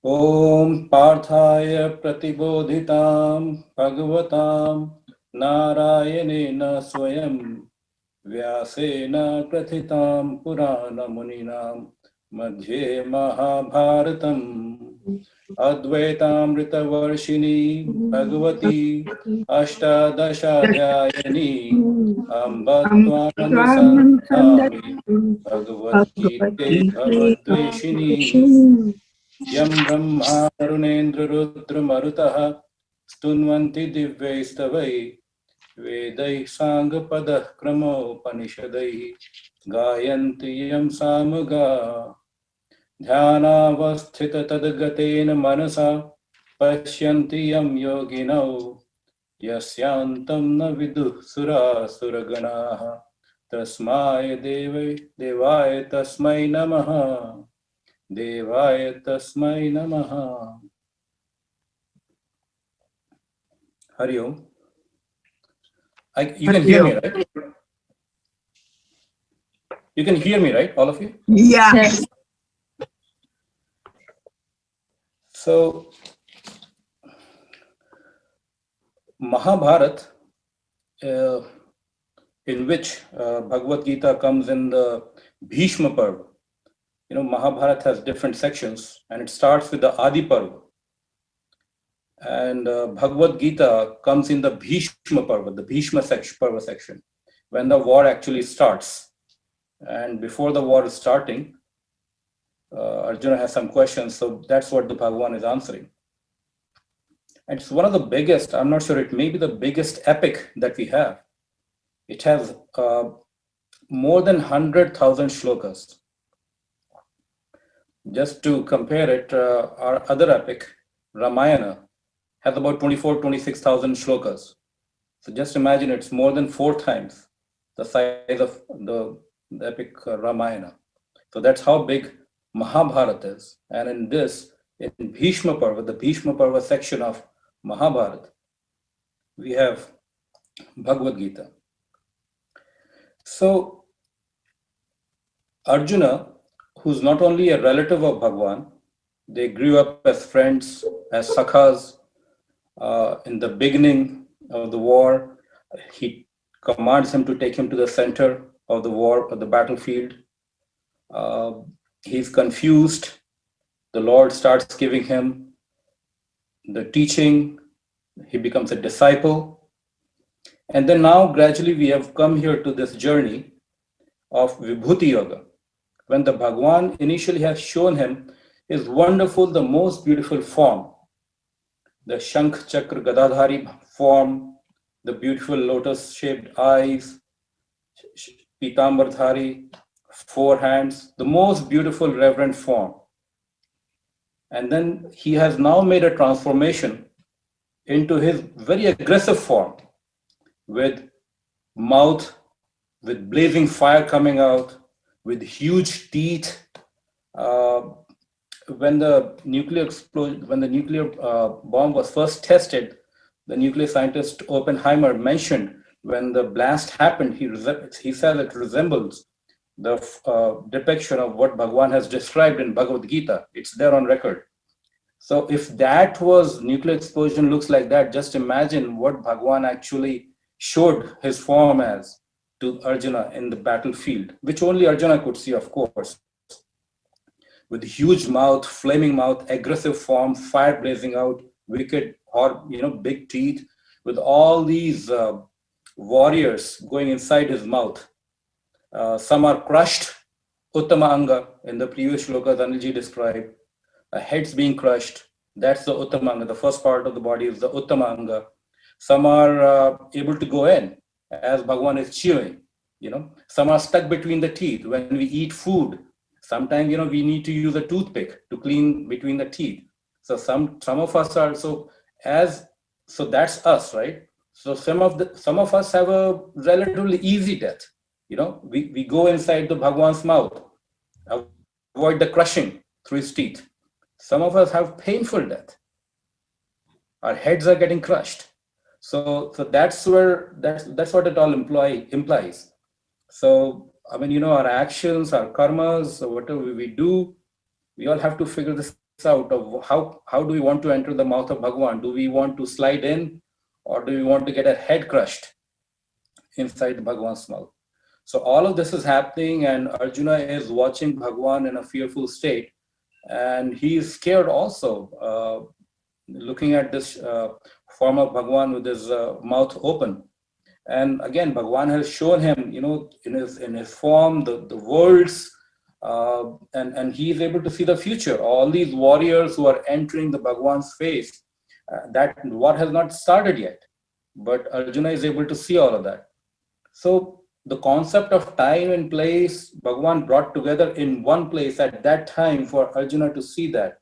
ॐ पार्थाय प्रतिबोधितां भगवतां नारायणेन स्वयं व्यासेन कथितां पुराणमुनिना मध्ये महाभारतम् अद्वैतामृतवर्षिणी भगवती अष्टादशाध्यायिनी अम्ब त्वामनुसन्ततामि भगवद्गीते भवद्वेषिणी यं ब्रह्मा वरुणेन्द्ररुद्रमरुतः स्तुन्वन्ति दिव्यैस्तवैः वेदैः साङ्गपदः क्रमोपनिषदैः गायन्ति यं सामगा ध्यानावस्थिततद्गतेन मनसा पश्यन्ति यं योगिनौ यस्यान्तं न विदुः सुरासुरगणाः तस्मै देवाय तस्मै नमः देवाय तस्मै नमः हरि ओम you can hear me, right? You can hear me, right, all of you? Yeah. Yes. So, Mahabharat, in which Bhagavad Gita comes in the Bhishma Parva. You know, Mahabharat has different sections, and it starts with the Adi Parva. And Bhagavad Gita comes in the Bhishma Parva, the Bhishma Parva section, when the war actually starts. And before the war is starting, Arjuna has some questions, so that's what the Bhagavan is answering. And it's one of the biggest, I'm not sure, it may be the biggest epic that we have. It has more than 100,000 shlokas. Just to compare it, our other epic, Ramayana, has about 26,000 shlokas. So just imagine it's more than 4 times the size of the epic Ramayana. So that's how big Mahabharata is. And in this, in Bhishma Parva, the Bhishma Parva section of Mahabharata, we have Bhagavad Gita. So Arjuna, who's not only a relative of Bhagwan, they grew up as friends, as sakhas. In the beginning of the war, he commands him to take him to the center of the war, of the battlefield. He's confused. The Lord starts giving him the teaching. He becomes a disciple. And then now gradually we have come here to this journey of Vibhuti Yoga, when the Bhagwan initially has shown him his wonderful, the most beautiful form, the Shankh Chakra Gadadhari form, the beautiful lotus-shaped eyes, Pitambardhari, 4 hands, the most beautiful reverent form. And then he has now made a transformation into his very aggressive form, with mouth, with blazing fire coming out, with huge teeth. When the nuclear bomb was first tested, the nuclear scientist Oppenheimer mentioned when the blast happened, he said it resembles the depiction of what Bhagwan has described in Bhagavad Gita. It's there on record. So if that was nuclear explosion looks like that, just imagine what Bhagwan actually showed his form as to Arjuna in the battlefield, which only Arjuna could see, of course. With huge mouth, flaming mouth, aggressive form, fire blazing out, wicked, or big teeth, with all these warriors going inside his mouth. Some are crushed, Uttama Anga, in the previous shlokas Anilji described. Heads being crushed, that's the Uttama Anga. The first part of the body is the Uttama Anga. Some are able to go in as Bhagwan is chewing. Some are stuck between the teeth. When we eat food, sometimes we need to use a toothpick to clean between the teeth. So some of us are so that's us, right? So some of us have a relatively easy death. We go inside the Bhagwan's mouth, avoid the crushing through his teeth. Some of us have painful death. Our heads are getting crushed. So that's what it all implies. So I mean, our actions, our karmas, whatever we do, we all have to figure this out of how do we want to enter the mouth of Bhagwan? Do we want to slide in, or do we want to get our head crushed inside Bhagwan's mouth? So all of this is happening, and Arjuna is watching Bhagwan in a fearful state, and he is scared also, looking at this form of Bhagwan with his mouth open. And again, Bhagwan has shown him, in his form, the worlds, and he is able to see the future. All these warriors who are entering the Bhagwan's face, that war has not started yet, but Arjuna is able to see all of that. So the concept of time and place, Bhagwan brought together in one place at that time for Arjuna to see that.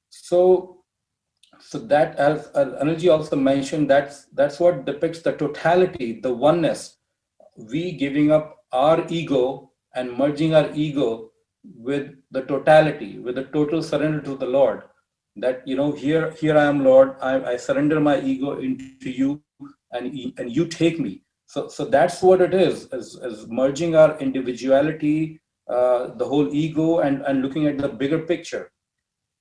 So that, as Anilji also mentioned, that's what depicts the totality, the oneness. We giving up our ego and merging our ego with the totality, with the total surrender to the Lord. That, here I am, Lord. I surrender my ego into you, and you take me. So that's what it is merging our individuality, the whole ego, and looking at the bigger picture.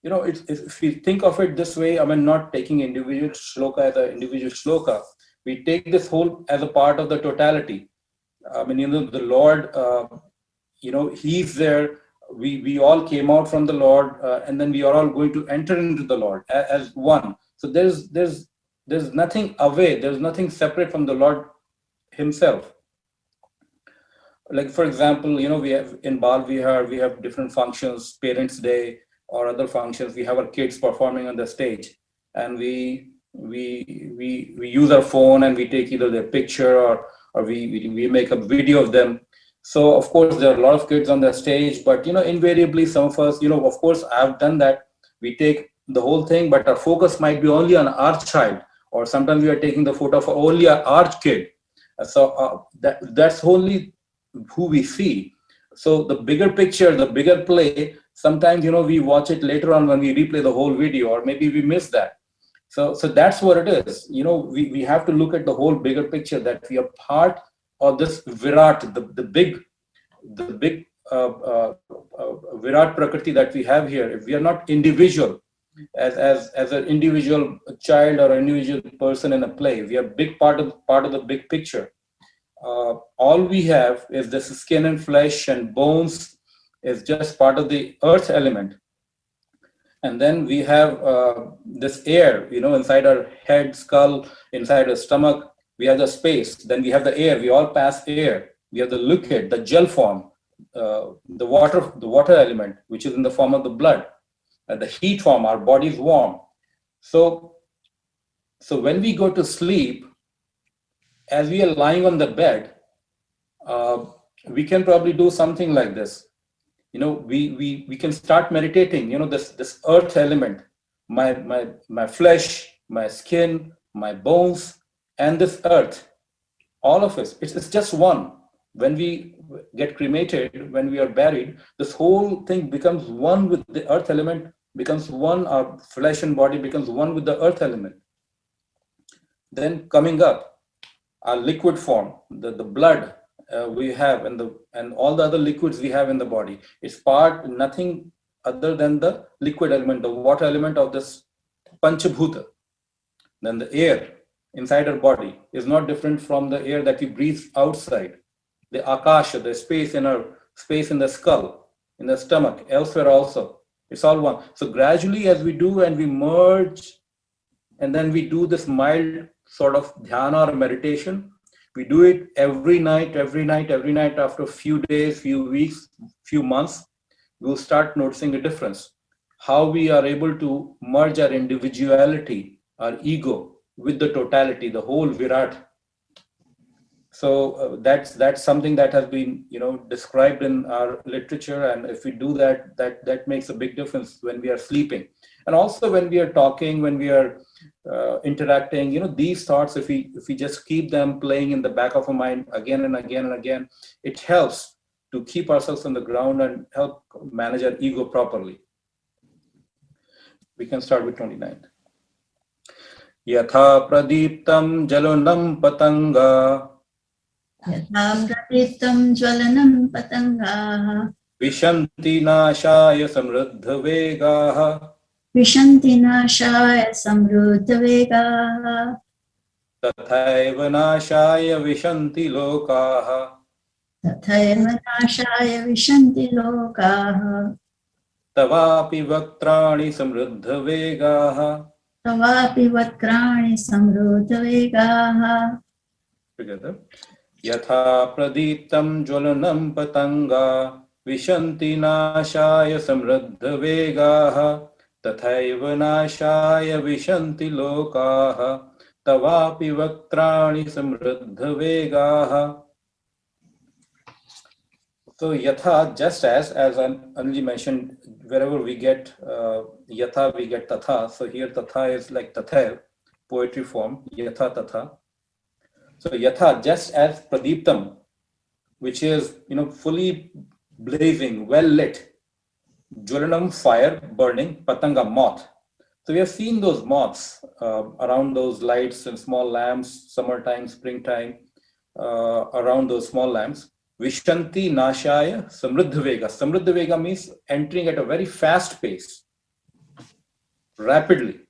If we think of it this way, I mean, not taking individual shloka as an individual shloka, we take this whole as a part of the totality. I mean, the Lord, He's there. We all came out from the Lord, and then we are all going to enter into the Lord as one. So there's nothing away. There's nothing separate from the Lord Himself. Like, for example, we have in Bal Vihar, we have different functions, Parents' Day or other functions. We have our kids performing on the stage, and we use our phone and we take either their picture or we make a video of them. So of course there are a lot of kids on the stage, but invariably some of us, of course I've done that. We take the whole thing, but our focus might be only on our child, or sometimes we are taking the photo for only our kid. So that's only who we see. So the bigger picture, the bigger play, sometimes we watch it later on when we replay the whole video, or maybe we miss that. So that's what it is. We have to look at the whole bigger picture, that we are part of this Virat, the big Virat Prakriti that we have here. If we are not individual, as an individual child or an individual person in a play, we are big part of the big picture. All we have is this skin and flesh and bones is just part of the earth element. And then we have this air, inside our head, skull, inside our stomach, we have the space. Then we have the air, we all pass air. We have the liquid, the gel form, the water element, which is in the form of the blood. The heat form, our body is warm. So when we go to sleep, as we are lying on the bed, we can probably do something like this. We can start meditating. This earth element, my flesh, my skin, my bones, and this earth, all of us, it's just one. When we get cremated, when we are buried, this whole thing becomes one with the earth element, becomes one. Our flesh and body becomes one with the earth element. Then coming up, our liquid form, the blood we have, and all the other liquids we have in the body, is nothing other than the liquid element, the water element of this Panchabhuta. Then the air inside our body is not different from the air that we breathe outside. The akasha, the space in the skull, in the stomach, elsewhere also, it's all one. So gradually, as we do and we merge, and then we do this mild sort of dhyana or meditation. We do it every night after a few days, few weeks, few months. We'll start noticing a difference. How we are able to merge our individuality, our ego, with the totality, the whole Virat. So that's something that has been described in our literature, and if we do that makes a big difference when we are sleeping, and also when we are talking, when we are interacting. These thoughts, if we just keep them playing in the back of our mind again and again and again, it helps to keep ourselves on the ground and help manage our ego properly. We can start with 29. Yatha pradiptam jalonam patanga Yatha pradiptam jwalanam patangaha विशन्ति नाशाय समृद्धवेगाः विशन्ति नाशाय समृद्धवेगाः तथैव नाशाय विशन्ति लोकाः तथैव नाशाय विशन्ति लोकाः तवापि वक्त्राणि समृद्धवेगाः तवापि वक्त्राणि समृद्धवेगाः Together. यथा प्रदीप्तं ज्वलनं पतङ्गा विशन्ति नाशाय समृद्धवेगाः तथैव नाशाय विशन्ति लोकाः तवापि वक्त्राणि समृद्धवेगाः. So yatha, just as Anilji mentioned, wherever we get yatha, we get tatha. So here tatha is like tatha, poetry form, yatha tatha. So yatha, just as pradiptam, which is fully blazing, well lit, jwalanam, fire, burning, patanga, moth. So we have seen those moths around those lights and small lamps, summertime, springtime, around those small lamps. Vishanti Nashaya Samriddhavega. Samriddhavega means entering at a very fast pace, rapidly.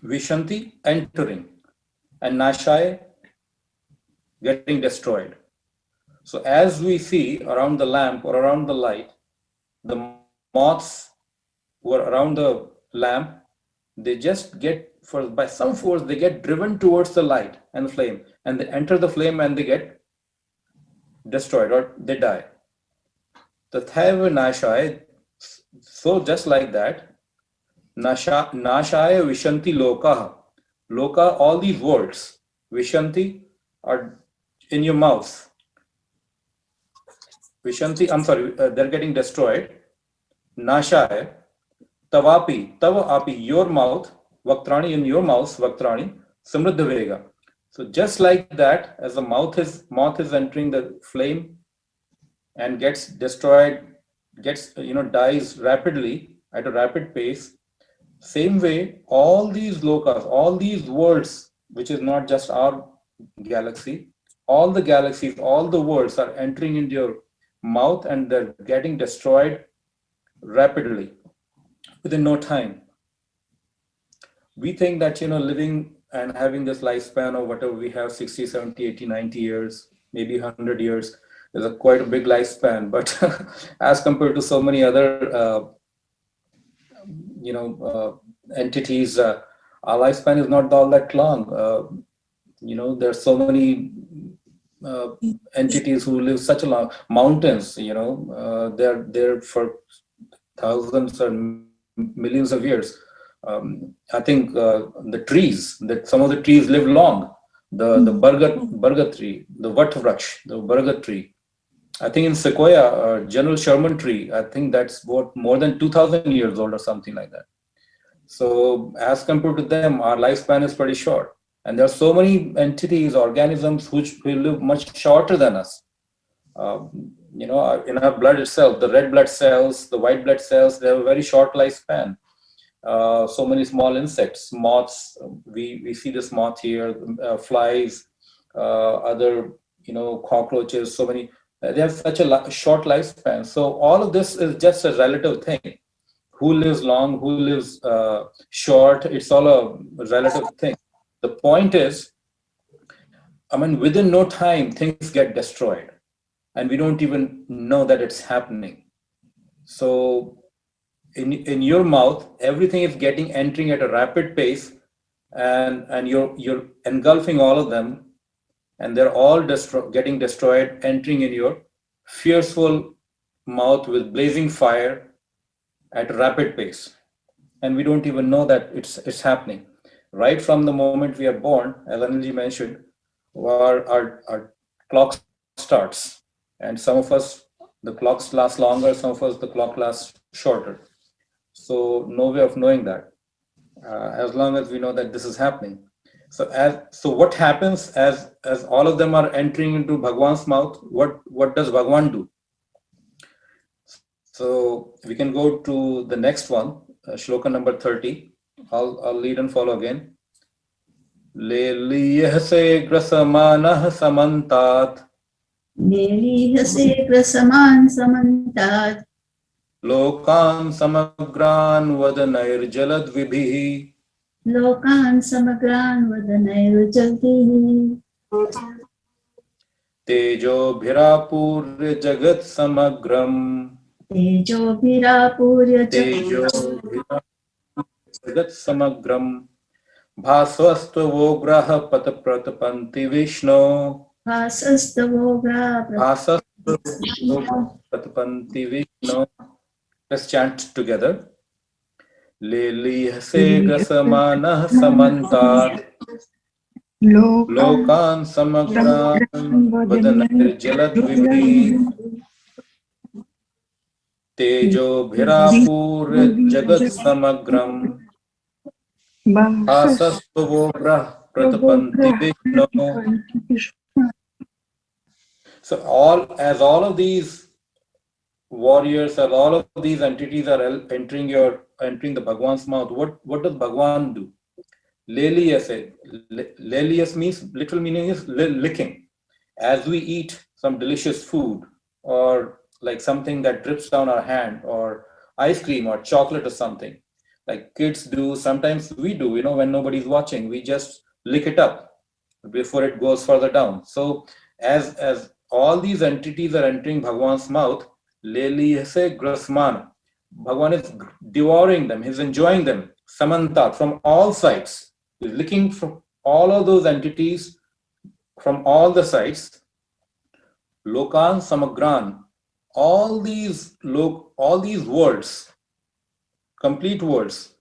Vishanti, entering, and Nashaya, getting destroyed. So as we see around the lamp or around the light, the moths who are around the lamp, they just get, by some force, they get driven towards the light and the flame, and they enter the flame and they get destroyed or they die. Tathaiva Nashaya, so just like that, Nashaya Vishanti Loka. Loka, all these words, Vishanti are in your mouth. Vishanti, I'm sorry, they're getting destroyed. Nashaya, Tavapi, Tava api, your mouth, Vaktrani, in your mouth, Vaktrani, Samriddhavega. So just like that, as the moth is entering the flame and gets destroyed, dies rapidly at a rapid pace, same way, all these lokas, all these worlds, which is not just our galaxy, all the galaxies, all the worlds are entering into your mouth and they're getting destroyed rapidly within no time. We think that, living and having this lifespan of whatever we have, 60, 70, 80, 90 years, maybe 100 years, is quite a big lifespan. But as compared to so many other, entities, our lifespan is not all that long. There's so many entities who live such a long, mountains, they're there for thousands and millions of years. I think the trees, that some of the trees live long. The Bargat tree, the Vatvraksh, the Bargat tree. I think in Sequoia, General Sherman tree, I think that's more than 2,000 years old or something like that. So as compared to them, our lifespan is pretty short. And there are so many entities, organisms which will live much shorter than us. In our blood itself, the red blood cells, the white blood cells, they have a very short lifespan. So many small insects, moths, we see this moth here, flies, other, cockroaches, so many, they have such a short lifespan. So all of this is just a relative thing. Who lives long, who lives short, it's all a relative thing. The point is, within no time, things get destroyed and we don't even know that it's happening. So in your mouth, everything is entering at a rapid pace, and you're engulfing all of them, and they're all getting destroyed, entering in your fearful mouth with blazing fire at a rapid pace. And we don't even know that it's happening. Right from the moment we are born, as Anilji mentioned, our clock starts. And some of us, the clocks last longer, some of us, the clock lasts shorter. So no way of knowing that, as long as we know that this is happening. So what happens as all of them are entering into Bhagwan's mouth? What does Bhagwan do? So we can go to the next one, shloka number 30. I'll lead and follow again. Le liyah se grasamanah samantat लेलीहसे ग्रसमान् समन्तात् लोकान् समग्रान् वदनैर्जलद्विभिः लोकान् समग्रान् वदनैर्जल्दिः तेजोभिरापूर्य जगत्समग्रम् तेजोभिरापूर्य जगत्समग्रम् भास्वस्त्वोग्रः पतप्रतपन्ति विष्णो भासस्तवोग्रा भास्वस्त्वोग्रपतपन्ति विष्णो. Let's chant together. लेलीहसे ग्रसमानः समन्तात् लोकान् समग्रान् वदनैर्जलद्विभिः तेजोभिरापूर्य जगत्समग्रम् भासस्त्वोग्रः प्रतपन्ति विष्णो. So all of these warriors, or all of these entities are entering the Bhagwan's mouth, what does Bhagwan do? Leliyas. Leliyas means, literal meaning is licking. As we eat some delicious food, or like something that drips down our hand, or ice cream or chocolate or something, like kids do, sometimes we do, when nobody's watching, we just lick it up before it goes further down. So as all these entities are entering Bhagwan's mouth, Leliyase Grasman, Bhagwan is devouring them, he's enjoying them, Samantat, from all sides. He's licking from all of those entities from all the sides. Lokan Samagran, all these words, complete words.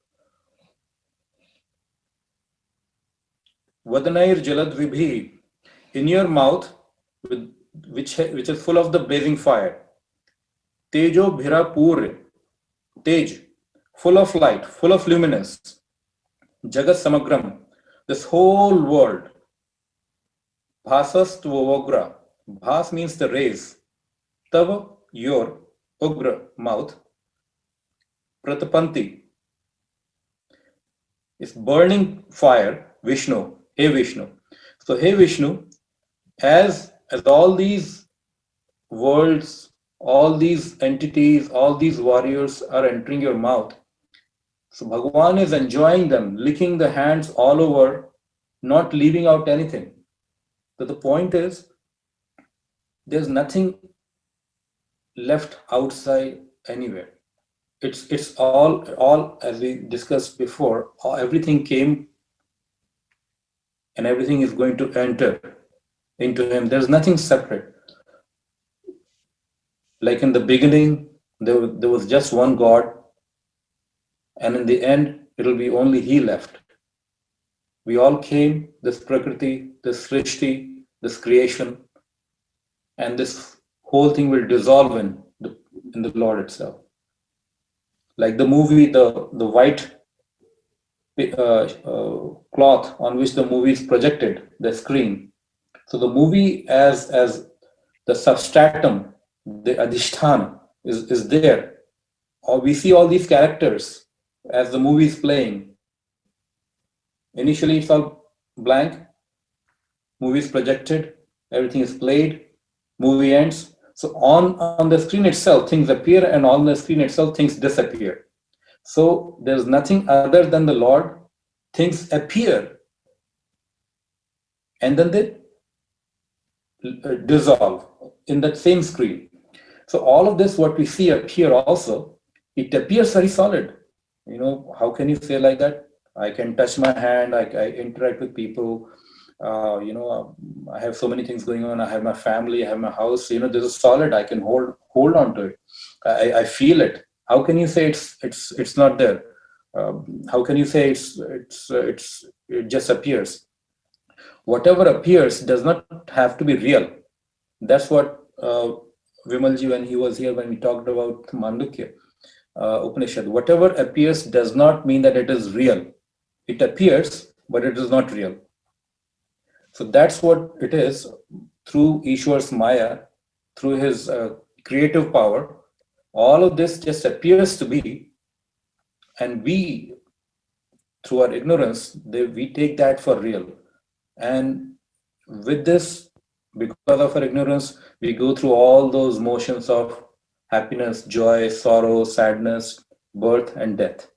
Vadanair Jaladvibhi, in your mouth, which is full of the blazing fire. Tejo Bhira Pur, Tej, full of light, full of luminous. Jagat Samagram, this whole world. Bhasas Tvogra, Bhas means the rays. Tava, your, Ugra, mouth. Pratapanti is burning fire, Vishnu, hey Vishnu. So, hey Vishnu, as all these worlds, all these entities, all these warriors are entering your mouth, so Bhagwan is enjoying them, licking the hands all over, not leaving out anything. So the point is, there's nothing left outside anywhere. It's all as we discussed before, everything came and everything is going to enter into him. There's nothing separate. Like in the beginning, there was just one God, and in the end, it'll be only he left. We all came, this Prakriti, this Srishti, this creation, and this whole thing will dissolve in the Lord itself. Like the movie, the white cloth on which the movie is projected, the screen. So the movie as the substratum, the adhishthana is there. Or we see all these characters as the movie is playing. Initially, it's all blank. Movie is projected, everything is played, movie ends. So on the screen itself, things appear, and on the screen itself, things disappear. So there's nothing other than the Lord. Things appear, and then they dissolve in that same screen. So all of this, what we see appear also, it appears very solid. How can you say like that? I can touch my hand, I interact with people, I have so many things going on. I have my family, I have my house, this is solid. I can hold on to it. I feel it. How can you say it's not there? How can you say it just appears? Whatever appears does not have to be real. That's what Vimalji, when he was here, when we talked about Mandukya Upanishad, whatever appears does not mean that it is real. It appears, but it is not real. So that's what it is. Through Ishwar's Maya, through his creative power, all of this just appears to be, and we, through our ignorance, we take that for real. And with this, Because of our ignorance, we go through all those motions of happiness, joy, sorrow, sadness, birth, and death.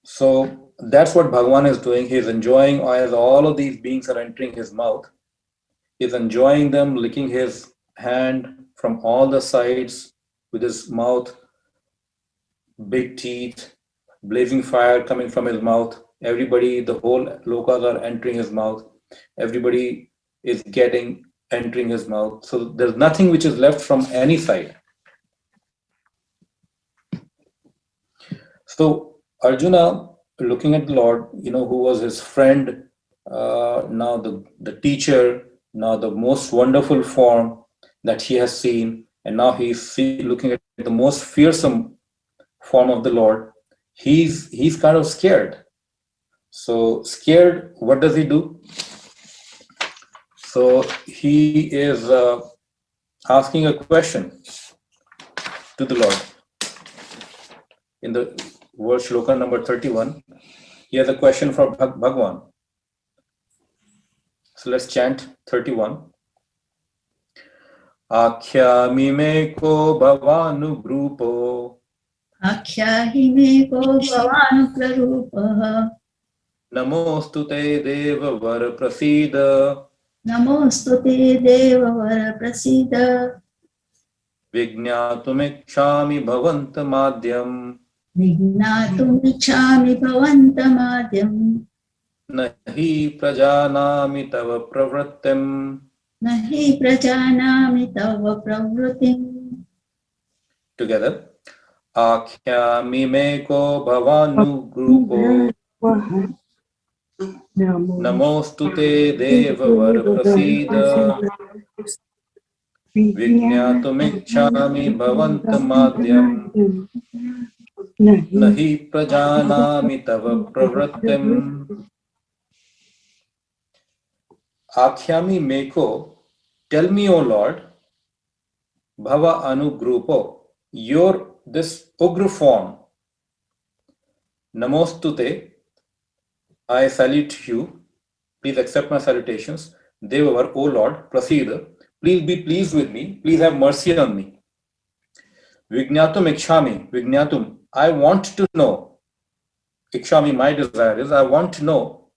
So that's what Bhagavan is doing. He's enjoying as all of these beings are entering his mouth. He's enjoying them, licking his hand from all the sides with his mouth, big teeth, blazing fire coming from his mouth. Everybody, the whole lokas are entering his mouth. Everybody is entering his mouth. So there's nothing which is left from any side. So Arjuna, looking at the Lord, who was his friend, now the teacher, now the most wonderful form that he has seen, and now he's looking at the most fearsome form of the Lord. He's kind of scared. So scared, what does he do? So he is asking a question to the Lord. In the verse shloka number 31, he has a question for Bhagwan. So let's chant 31. Akhyami me ko bhavanu grupo. Akhyahi me ko bhavanu prarupaha. Namostu te deva var prasida. Namostu te deva vara prasida. Vijñātumikṣāmi bhavantamadhyam. Vijñātum iccāmi bhavantamadhyam. Nahi prajanami tava pravrittim. Nahi prajanami tava pravritim. Together. Akhyami me ko bhavanu grupo. Namostu te deva var prasida. Vijñātumikṣāmi bhavantamadhyam. Nahi prajanami tava pravrittim. Akhyami meko, tell me, O Lord, bhava anugrupo, your this ugra form. Namostute, I salute you. Please accept my salutations. Devavar, O Lord, prasida, please be pleased with me. Please have mercy on me. Vijñātum ikshami, Vijñātum, I want to know. Ikshami, my desire is, I want to know.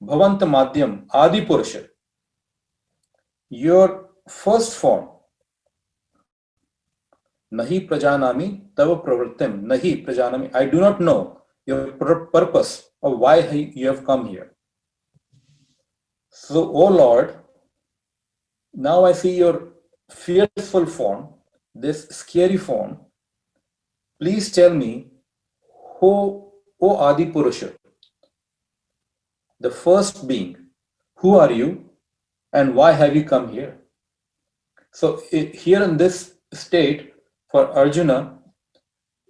Bhavanta madhyam, Adi Purusha, your first form. Nahi prajanami tava pravrittim. Nahi prajanami, I do not know your purpose of why you have come here. So, O Lord, now I see your fearful form, this scary form. Please tell me, O Adi Purusha, the first being, who are you and why have you come here? So here in this state, for Arjuna,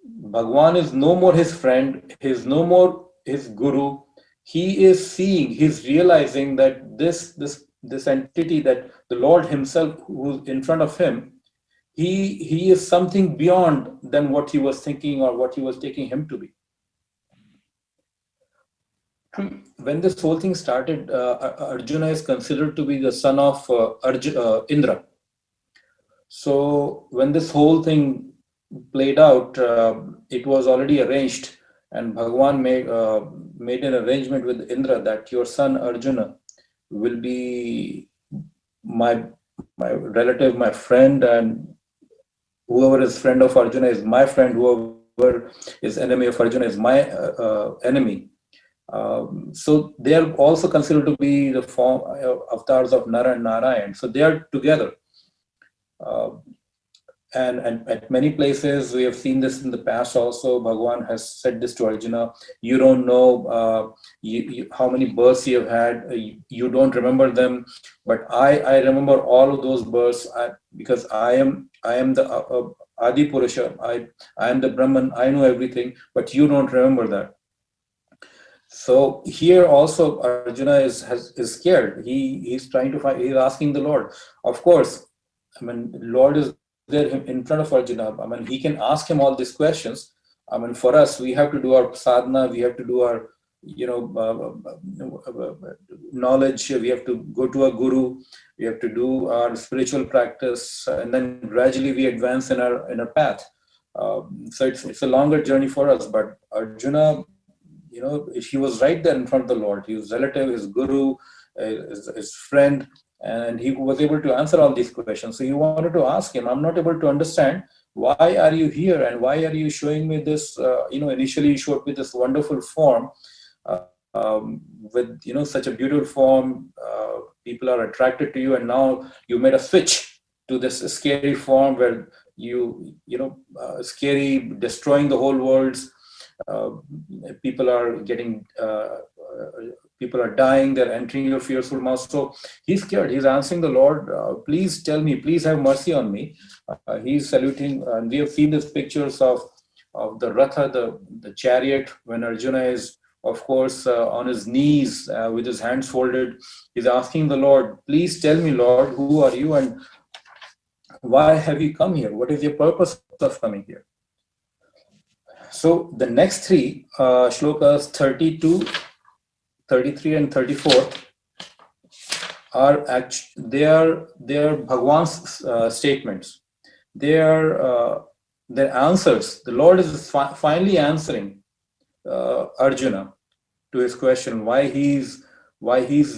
Bhagwan is no more his friend, he is no more his guru. He is seeing, he's realizing that this entity, that the Lord himself who's in front of him, he is something beyond than what he was thinking or what he was taking him to be. When this whole thing started, Arjuna is considered to be the son of Indra. So when this whole thing played out, it was already arranged, and Bhagwan made an arrangement with Indra that your son Arjuna will be my relative, my friend, and whoever is friend of Arjuna is my friend, whoever is enemy of Arjuna is my enemy. So they are also considered to be the form avatars of Nara and Narayan. So they are together. And at many places, we have seen this in the past also. Bhagwan has said this to Arjuna: you don't know how many births you have had, you don't remember them, but I remember all of those births, because I am the Adi Purusha, I am the Brahman, I know everything, but you don't remember that. So here also Arjuna is scared. He's trying to find, he's asking the Lord. Of course, I mean, Lord is there in front of Arjuna. I mean, he can ask him all these questions. I mean, for us, we have to do our sadhana, we have to do our knowledge. We have to go to a guru. We have to do our spiritual practice, and then gradually we advance in our path. So it's a longer journey for us. But Arjuna, he was right there in front of the Lord. His relative, his guru, his friend, and he was able to answer all these questions. So he wanted to ask him, I'm not able to understand, why are you here, and why are you showing me this? Initially you showed me this wonderful form, with such a beautiful form. People are attracted to you, and now you made a switch to this scary form where scary, destroying the whole world. People are dying, they're entering your fearful mouth. So he's scared. He's answering the Lord, please tell me, please have mercy on me. He's saluting, and we have seen these pictures of the Ratha, the chariot, when Arjuna is, of course, on his knees with his hands folded. He's asking the Lord, please tell me, Lord, who are you, and why have you come here? What is your purpose of coming here? So the next three shlokas, 32, 33, and 34, are Bhagwan's statements. They are their answers. The Lord is finally answering Arjuna to his question, why he's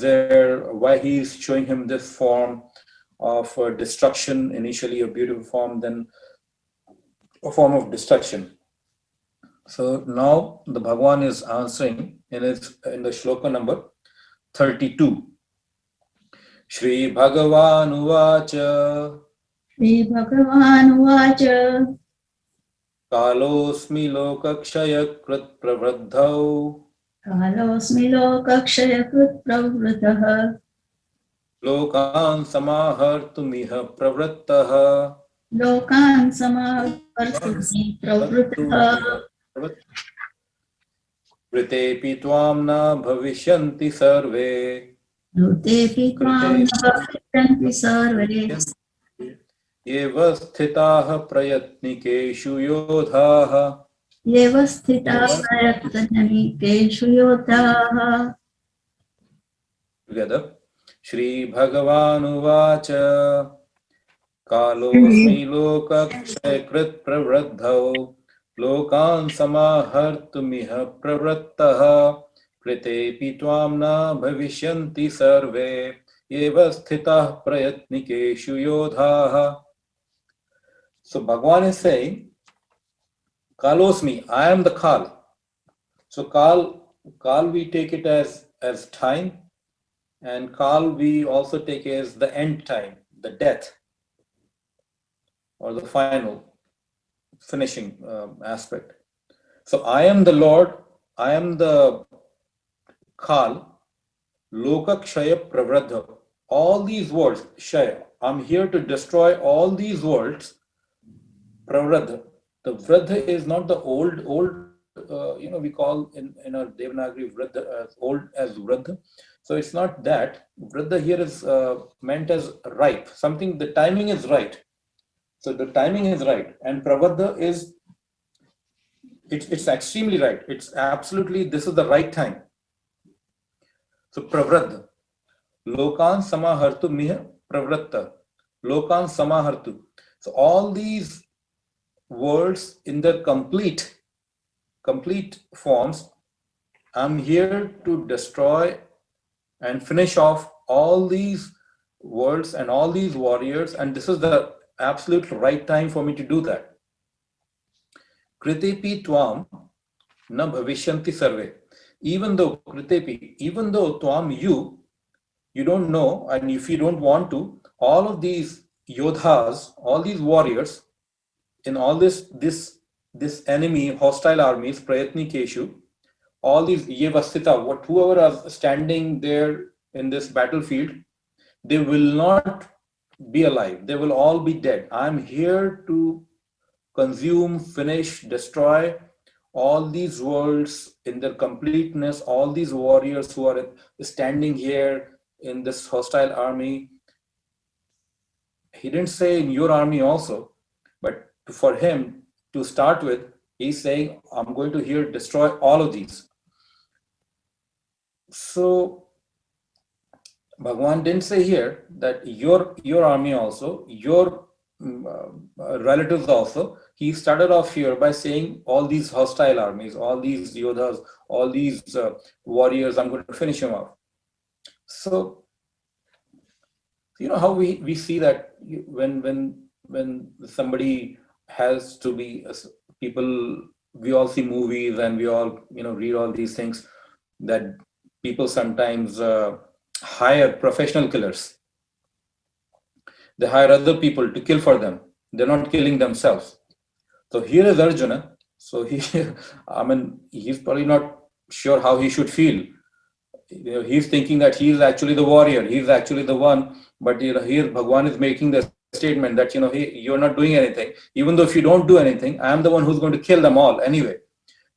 there, why he's showing him this form of destruction, initially a beautiful form, then a form of destruction. So now the Bhagwan is answering in the shloka number 32. Shri Bhagavan Uvacha. Shri Bhagavan Uvacha. Kalosmi lokakshaya krit pravraddhau. Kalosmi lokakshaya krit pravraddhah. Lokan samahartumiha pravrattah. Lokan samahartumiha pravrattah. Vritepi tvam na bhavishyanti sarve. Vritepi tvam na bhavishyanti sarve. Eva sthitaha prayatnikeshu yodhaha. Eva sthitaha prayatnikeshu yodhaha. Together. Shri Bhagavan Uvacha. Kalosmi lokakshay krit pravraddhau. Lokan samahartumiha pravrattaha. Pritepi tvam na bhavishyanti sarve. Eva sthitah prayatnikeshu yodhaha. So Bhagavan is saying, Kalosmi, I am the Kal. So Kal we take it as time, and Kal we also take as the end time, the death, or the final, finishing aspect. So I am the Lord, I am the Kal, Lokakshaya Pravraddha. All these worlds, Shaya, I'm here to destroy all these worlds. Pravraddha. The Vradha is not the old, we call in our Devanagari Vradha old as Vradha. So it's not that. Vradha here is meant as ripe. Something, the timing is right. So the timing is right. And Pravraddha is, it's extremely right. It's absolutely, this is the right time. So Pravraddha. Lokan samahartu miha pravratta. Lokan samahartu. So all these words in their complete forms, I'm here to destroy and finish off all these worlds and all these warriors, and this is the absolute right time for me to do that. Kritepi tvam na bhavishyanti sarve. Even though tvam you don't know, and if you don't want to, all of these yodhas, all these warriors, in all this enemy, hostile armies, prayatnikeshu, all these yevasthita, whoever are standing there in this battlefield, they will not be alive. They will all be dead. I'm here to consume, finish, destroy all these worlds in their completeness, all these warriors who are standing here in this hostile army. He didn't say in your army also, but for him to start with, he's saying, I'm going to here destroy all of these. So Bhagwan didn't say here that your army also, your relatives also. He started off here by saying all these hostile armies, all these yodhas, all these warriors, I'm going to finish him off. So you know how we see that when somebody has to be people, we all see movies and we all read all these things that people sometimes hire professional killers. They hire other people to kill for them. They're not killing themselves. So here is Arjuna. So he, I mean, he's probably not sure how he should feel. He's thinking that he's actually the warrior. He's actually the one. But here Bhagwan is making the statement that hey, you're not doing anything. Even though if you don't do anything, I'm the one who's going to kill them all anyway.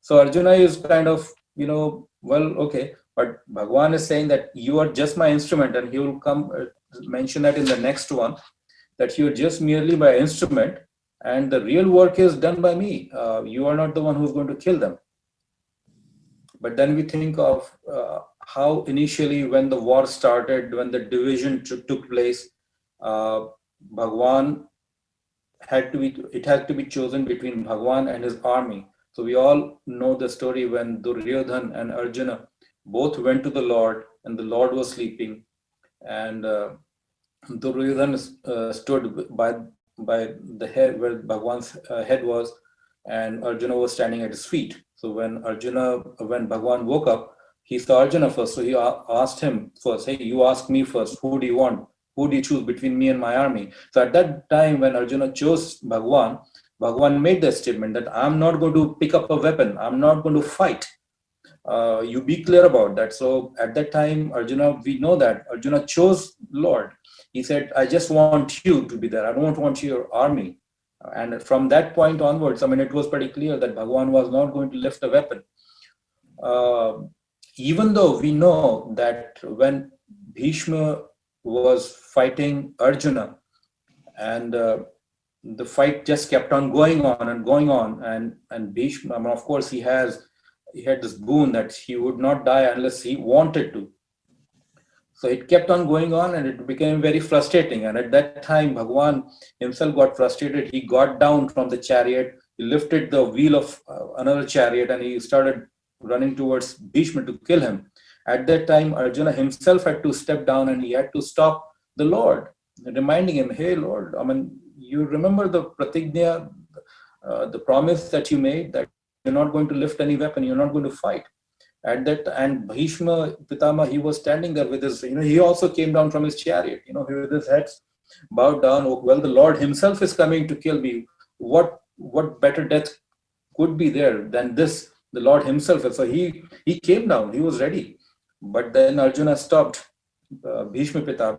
So Arjuna is kind of well, okay. But Bhagwan is saying that you are just my instrument, and he will come mention that in the next one, that you're just merely my instrument, and the real work is done by me. You are not the one who's going to kill them. But then we think of how initially when the war started, when the division took place, Bhagwan had to be chosen between Bhagwan and his army. So we all know the story when Duryodhan and Arjuna both went to the Lord, and the Lord was sleeping, and Duryodhan stood by the head where Bhagwan's head was, and Arjuna was standing at his feet. So when Bhagwan woke up, he saw Arjuna first. So he asked him first, hey, you ask me first, who do you want? Who do you choose between me and my army? So at that time, when Arjuna chose Bhagwan, Bhagwan made the statement that I'm not going to pick up a weapon. I'm not going to fight. You be clear about that. So at that time, Arjuna, we know that Arjuna chose Lord. He said, I just want you to be there. I don't want your army. And from that point onwards, I mean, it was pretty clear that Bhagwan was not going to lift a weapon. Even though we know that when Bhishma was fighting Arjuna, and the fight just kept on going on and going on, and Bhishma, I mean, of course, he had this boon that he would not die unless he wanted to. So it kept on going on, and it became very frustrating. And at that time, Bhagwan himself got frustrated. He got down from the chariot, he lifted the wheel of another chariot, and he started running towards Bhishma to kill him. At that time, Arjuna himself had to step down, and he had to stop the Lord, reminding him, hey, Lord, I mean, you remember the pratignya, the promise that you made, that you're not going to lift any weapon, you're not going to fight. At that, and Bhishma Pitama, he was standing there with his, he also came down from his chariot, with his head bowed down. Oh, well, the Lord himself is coming to kill me. What better death could be there than this? The Lord himself. So he came down, he was ready. But then Arjuna stopped Bhishma Pitama,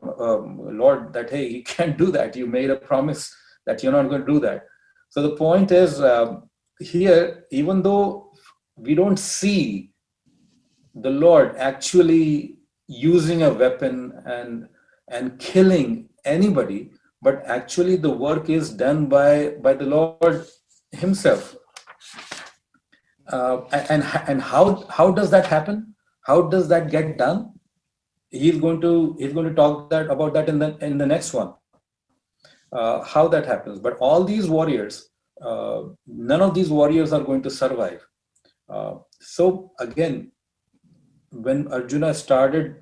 Lord, that, hey, you can't do that. You made a promise that you're not going to do that. So the point is, here, even though we don't see the Lord actually using a weapon and killing anybody, but actually the work is done by the Lord himself. And how does that happen? How does that get done? He's going to talk about that in the next one. How that happens. But all these warriors, none of these warriors are going to survive. So again, when Arjuna started,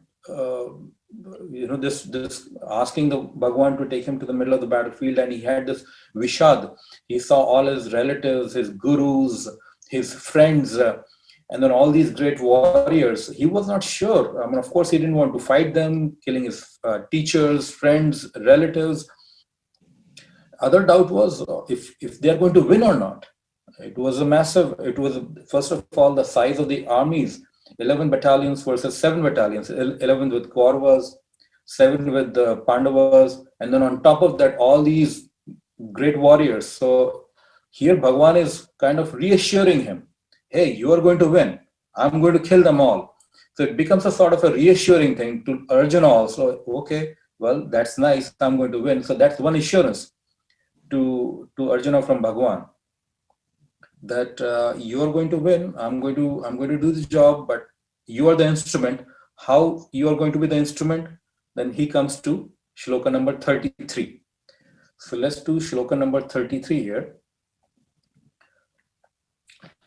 this asking the Bhagwan to take him to the middle of the battlefield, and he had this Vishad. He saw all his relatives, his gurus, his friends, and then all these great warriors. He was not sure. I mean, of course, he didn't want to fight them, killing his teachers, friends, relatives. Other doubt was if they are going to win or not. It was first of all, the size of the armies. 11 battalions versus 7 battalions, 11 with Kauravas, 7 with the Pandavas, and then on top of that, all these great warriors. So here Bhagwan is kind of reassuring him, hey, you are going to win. I'm going to kill them all. So it becomes a sort of a reassuring thing to Arjuna also. Okay, well, that's nice. I'm going to win. So that's one assurance to Arjuna from Bhagwan, that you are going to win. I'm going to do the job, but you are the instrument. how you are going to be the instrument, then he comes to shloka number 33. So let's do shloka number 33 here.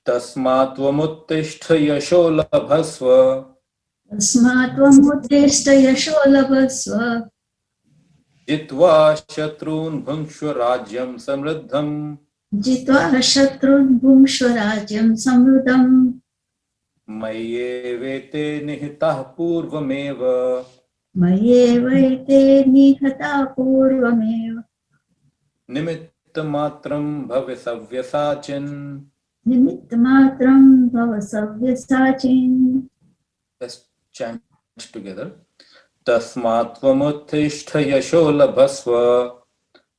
Tasmat tvamuttishta yasho labhasva तस्मात् त्वमुत्तिष्ठ यशो लभस्व जित्वा शत्रून् भुङ्क्ष्व राज्यं समृद्धम् जित्वा शत्रुन् भुङ्क्ष्व राज्यं समृद्धम् मय्येवेते निहिताः पूर्वमेव मय्येवैते निहता पूर्वमेव निमित्तमात्रं भव सव्यसाचिन्. निमित्तमात्रं भव सव्यसाचिन्. Let's chant together. Tasmat tvamutthishta yasho labhasva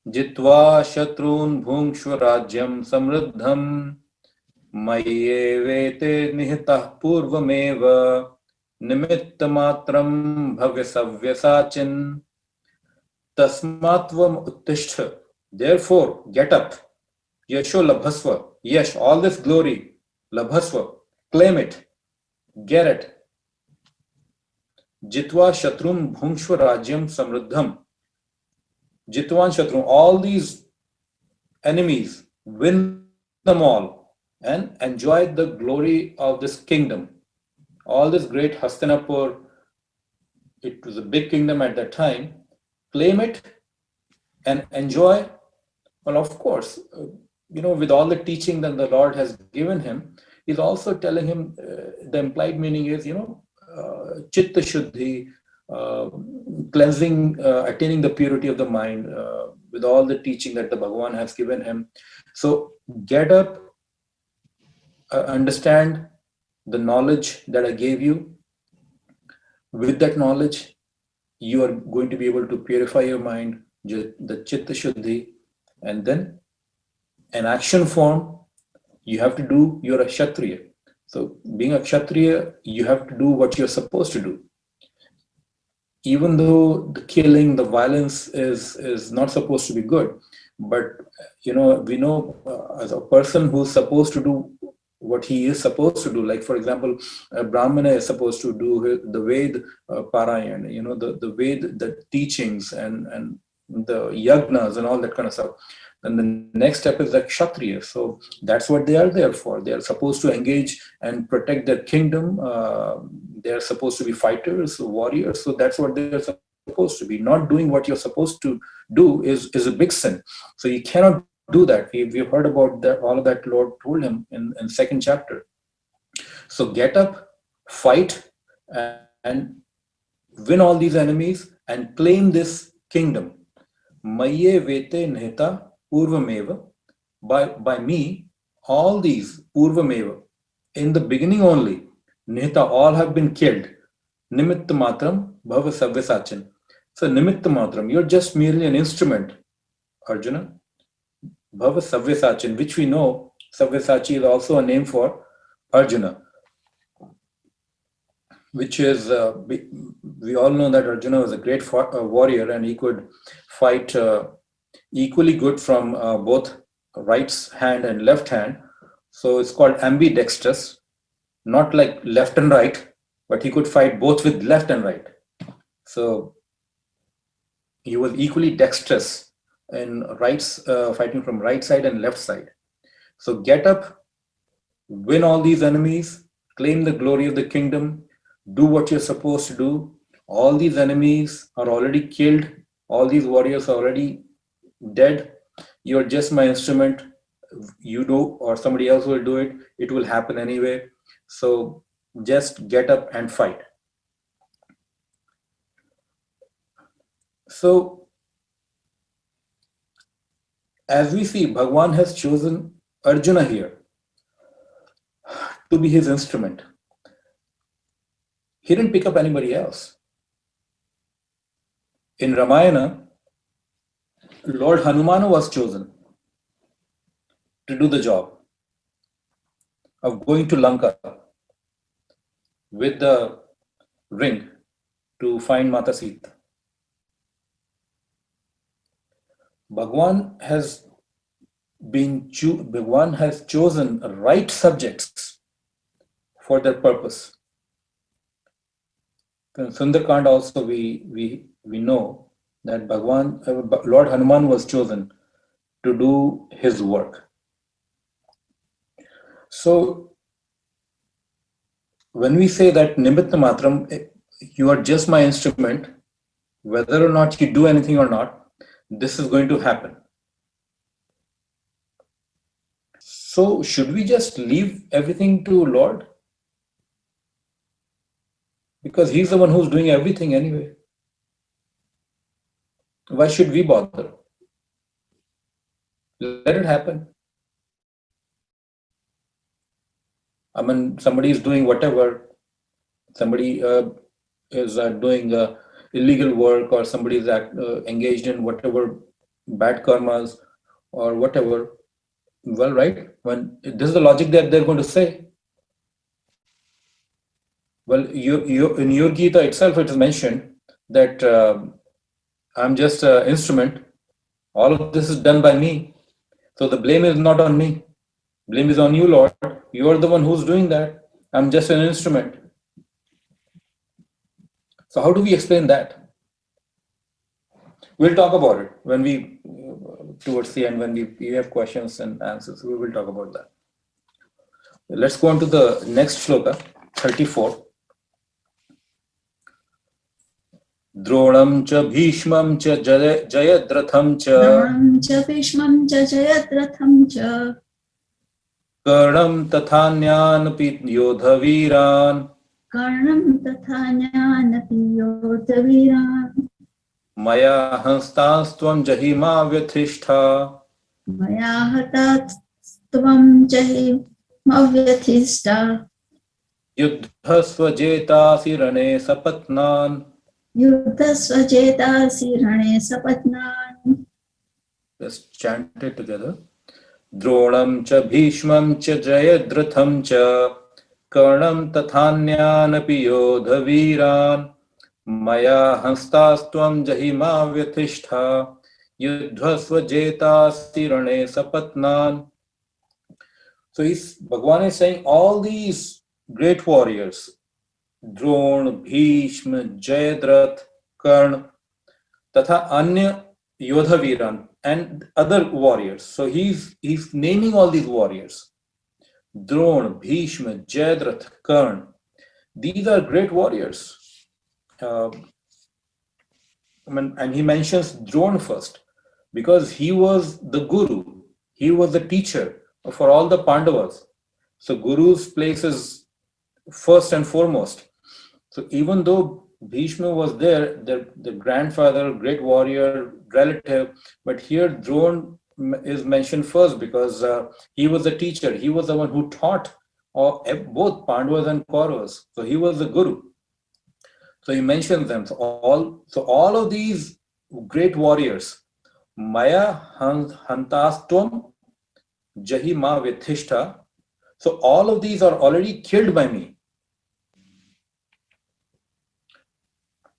jitva shatrun bhungshva rajyam samruddham mayyevete nihitah purvameva nimittamatram bhavya savyasachin. Tasmat tvamuttishta, therefore get up, yasho labhasva, yes, all this glory, labhasva, claim it, get it. Jitva Shatrum Bhungshva Rajyam Samruddham. Jitwan Shatrum, all these enemies, win them all and enjoy the glory of this kingdom. All this great Hastinapur, it was a big kingdom at that time. Claim it and enjoy. Well, of course, with all the teaching that the Lord has given him, he's also telling him, the implied meaning is, Chitta Shuddhi, cleansing, attaining the purity of the mind with all the teaching that the Bhagavan has given him. So get up, understand the knowledge that I gave you. With that knowledge, you are going to be able to purify your mind, the Chitta Shuddhi, and then an action form, you have to do, you're a Kshatriya. So being a Kshatriya, you have to do what you're supposed to do. Even though the killing, the violence is not supposed to be good, but we know as a person who's supposed to do what he is supposed to do, like for example, a Brahmana is supposed to do the Ved Parayan, the Ved, the teachings and the yagnas and all that kind of stuff. And the next step is the Kshatriya. So that's what they are there for. They are supposed to engage and protect their kingdom. They are supposed to be fighters, warriors. So that's what they are supposed to be. Not doing what you're supposed to do is a big sin. So you cannot do that. We've heard about that, all of that Lord told him in second chapter. So get up, fight, and win all these enemies and claim this kingdom. Mayye vete nihita Purvameva, by me, all these Purvameva, in the beginning only, Nihita, all have been killed. Nimitta Matram, Bhava Savyasachin. So Nimitta Matram, you're just merely an instrument, Arjuna. Bhava Savyasachin, which we know, Sabyasachi is also a name for Arjuna, which is, we all know that Arjuna was a great warrior and he could fight equally good from both right hand and left hand. So it's called ambidextrous, not like left and right, but he could fight both with left and right. So he was equally dexterous in fighting from right side and left side. So get up, win all these enemies, claim the glory of the kingdom, do what you're supposed to do. All these enemies are already killed. All these warriors are already dead. You're just my instrument. You do, or somebody else will do it. It will happen anyway. So just get up and fight. So as we see, Bhagavan has chosen Arjuna here to be his instrument. He didn't pick up anybody else. In Ramayana, Lord Hanumana was chosen to do the job of going to Lanka with the ring to find Mata Sita. Bhagavan has chosen right subjects for that purpose. In Sundarkand also we know that Bhagwan, Lord Hanuman was chosen to do his work. So when we say that Nimitta Matram, you are just my instrument, whether or not you do anything or not, this is going to happen. So should we just leave everything to Lord? Because he's the one who's doing everything anyway. Why should we bother? Let it happen. I mean, somebody is doing whatever, somebody is doing illegal work, or somebody is engaged in whatever bad karmas or whatever. Well, right, when this is the logic that they're going to say. Well, in your Gita itself, it is mentioned that I'm just an instrument. All of this is done by me. So the blame is not on me. Blame is on you, Lord. You are the one who's doing that. I'm just an instrument. So how do we explain that? We'll talk about it when we, towards the end, when we have questions and answers, we will talk about that. Let's go on to the next shloka, 34. Dronam cha bhishmam cha jayadratham cha द्रोणं च भीष्मं च जयद्रथं च karnam tathanyanapi yodhaviran कर्णं तथा ज्ञानपि योद्धवीरान् maya hanstastvam jahima vyathishta मया हतात् त्वं जहिमव्यथिष्टा युद्धस्वजेतासि रणे sapatnan. युद्धस्वजेतासि रणे सपत्नान्. Let's chant it together. Dronam cha bhishmam cha jayadratham cha karnam tathanyanapi yodhaviran maya hanstastvam jahima vyathishta yuddhasva jetasi rane sapatnan. So Bhagavan is saying all these great warriors, Drona, Bhishma, Jayadrath, Karna, Tatha Anya Yodhaviran, and other warriors. So he's naming all these warriors. Drona, Bhishma, Jayadrath, Karna. These are great warriors. And he mentions Drona first because he was the guru. He was the teacher for all the Pandavas. So Guru's place is first and foremost. So even though Bhishma was there, the grandfather, great warrior, relative, but here Drona is mentioned first because he was the teacher. He was the one who taught both Pandavas and Kauravas. So he was the guru. So he mentions them. So all of these great warriors, Maya Hantastvam Jahima Vithishta. So all of these are already killed by me.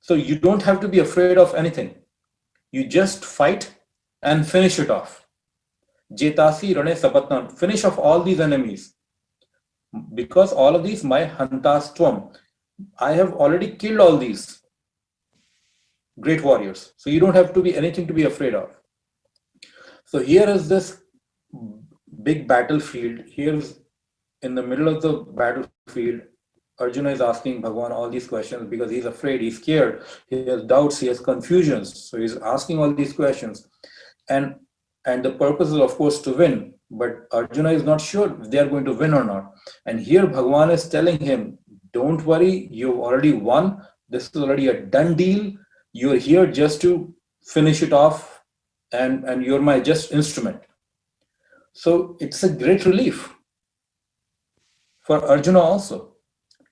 So you don't have to be afraid of anything. You just fight and finish it off. Jetasi Rane Sapatnan. Finish off all these enemies. Because all of these, my Hantastvam, I have already killed all these great warriors. So you don't have to be anything to be afraid of. So here is this big battlefield. Here's in the middle of the battlefield. Arjuna is asking Bhagavan all these questions because he's afraid, he's scared, he has doubts, he has confusions. So he's asking all these questions. And the purpose is, of course, to win. But Arjuna is not sure if they are going to win or not. And here Bhagavan is telling him, don't worry, you've already won. This is already a done deal. You're here just to finish it off, and you're my just instrument. So it's a great relief for Arjuna also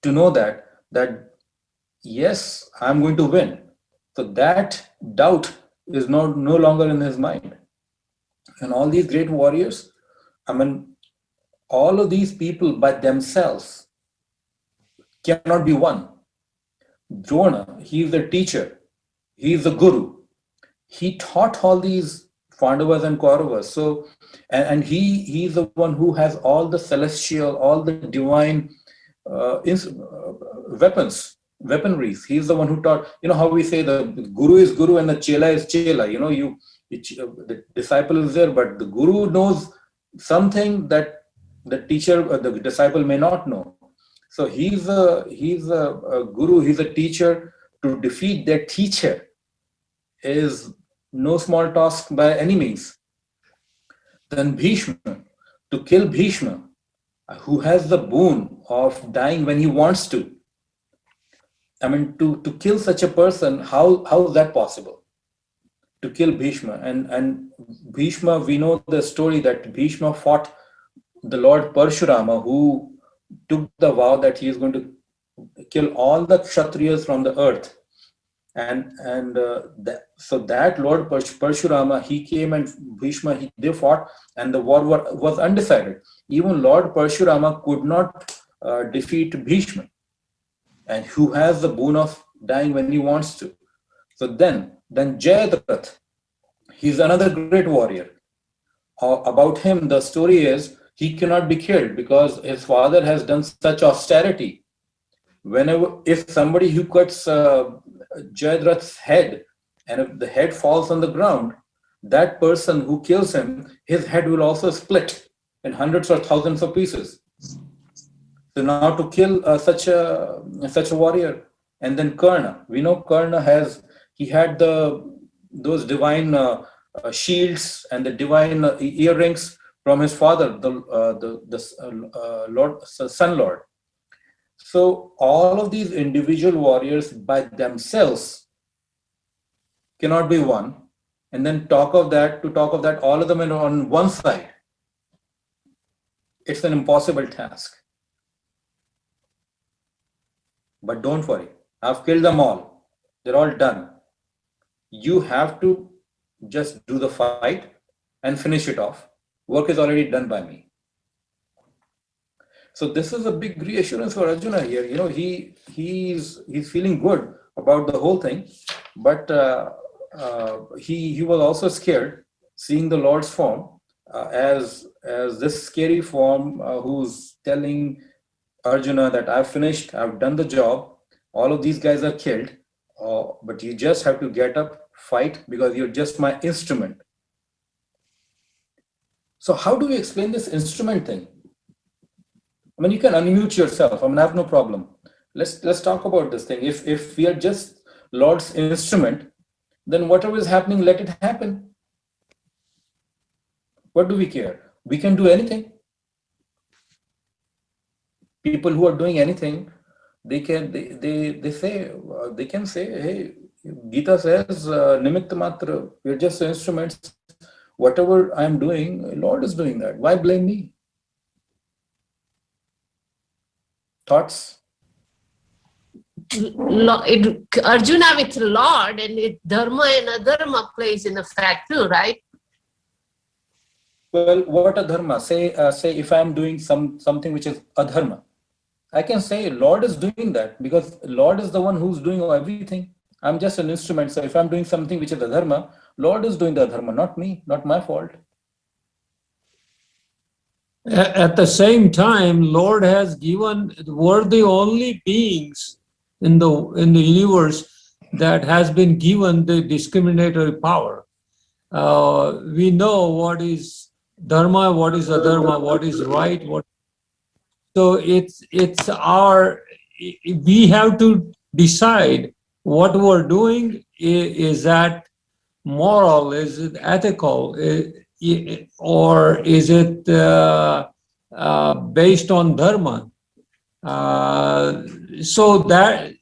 to know that yes, I'm going to win. So that doubt is no longer in his mind. And all these great warriors, I mean, all of these people by themselves cannot be won. Drona, he is the teacher, he is the guru. He taught all these Pandavas and Kauravas. So, and he is the one who has all the celestial, all the divine weapons. weaponries. He's the one who taught, how we say the guru is guru and the chela is chela. The disciple is there, but the guru knows something that the teacher or the disciple may not know. So he's a guru, he's a teacher. To defeat that teacher is no small task by any means. Then Bhishma, to kill Bhishma, who has the boon of dying when he wants to. I mean, to kill such a person, how is that possible? To kill Bhishma. And Bhishma, we know the story that Bhishma fought the Lord Parshurama, who took the vow that he is going to kill all the Kshatriyas from the earth. So that Lord Parshurama, he came, and Bhishma, they fought, and the war was undecided. Even Lord Parshurama could not defeat Bhishma, and who has the boon of dying when he wants to. So then Jayadratha, he's another great warrior. About him, the story is he cannot be killed because his father has done such austerity. If somebody who cuts Jayadratha's head, and if the head falls on the ground, that person who kills him, his head will also split in hundreds or thousands of pieces. So now to kill such a warrior. And then Karna, we know Karna had those divine shields and the divine earrings from his father, the Sun Lord. So all of these individual warriors by themselves cannot be won. And then talk of that, all of them are on one side. It's an impossible task. But don't worry, I've killed them all. They're all done. You have to just do the fight and finish it off. Work is already done by me. So this is a big reassurance for Arjuna here. He's feeling good about the whole thing, but he was also scared seeing the Lord's form as this scary form who's telling Arjuna that I've finished, I've done the job, all of these guys are killed, but you just have to get up, fight, because you're just my instrument. So how do we explain this instrument thing? I mean, you can unmute yourself. I mean, I have no problem. Let's talk about this thing. If we are just Lord's instrument, then whatever is happening, let it happen. What do we care? We can do anything. People who are doing anything, they can say, hey, Gita says, Nimitta Matra, we're just instruments. Whatever I'm doing, Lord is doing that. Why blame me? Thoughts? Arjuna with Lord and Dharma and Adharma plays in effect too, right? Well, what adharma? Say if I'm doing something which is adharma, I can say Lord is doing that because Lord is the one who's doing everything. I'm just an instrument. So if I'm doing something which is adharma, Lord is doing the adharma, not me, not my fault. At the same time, Lord has given, we're the only beings in the universe that has been given the discriminatory power. We know what is dharma, what is adharma, what is right, so it's our, we have to decide what we're doing. Is that moral? Is it ethical? Or is it based on dharma? So that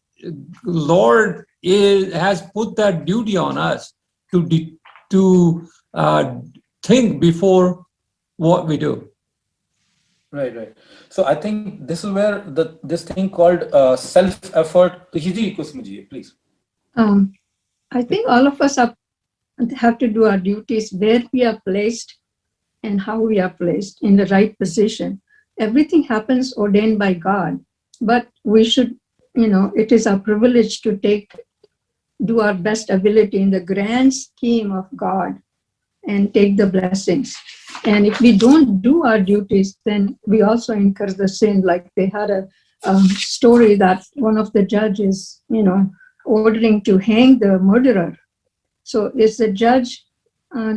Lord has put that duty on us to think before what we do. Right. So I think this is where this thing called self-effort. Please. I think all of us have to do our duties where we are placed and how we are placed in the right position. Everything happens ordained by God, but we should, it is our privilege to do our best ability in the grand scheme of God and take the blessings. And if we don't do our duties, then we also incur the sin. Like they had story that one of the judges, ordering to hang the murderer. So is the judge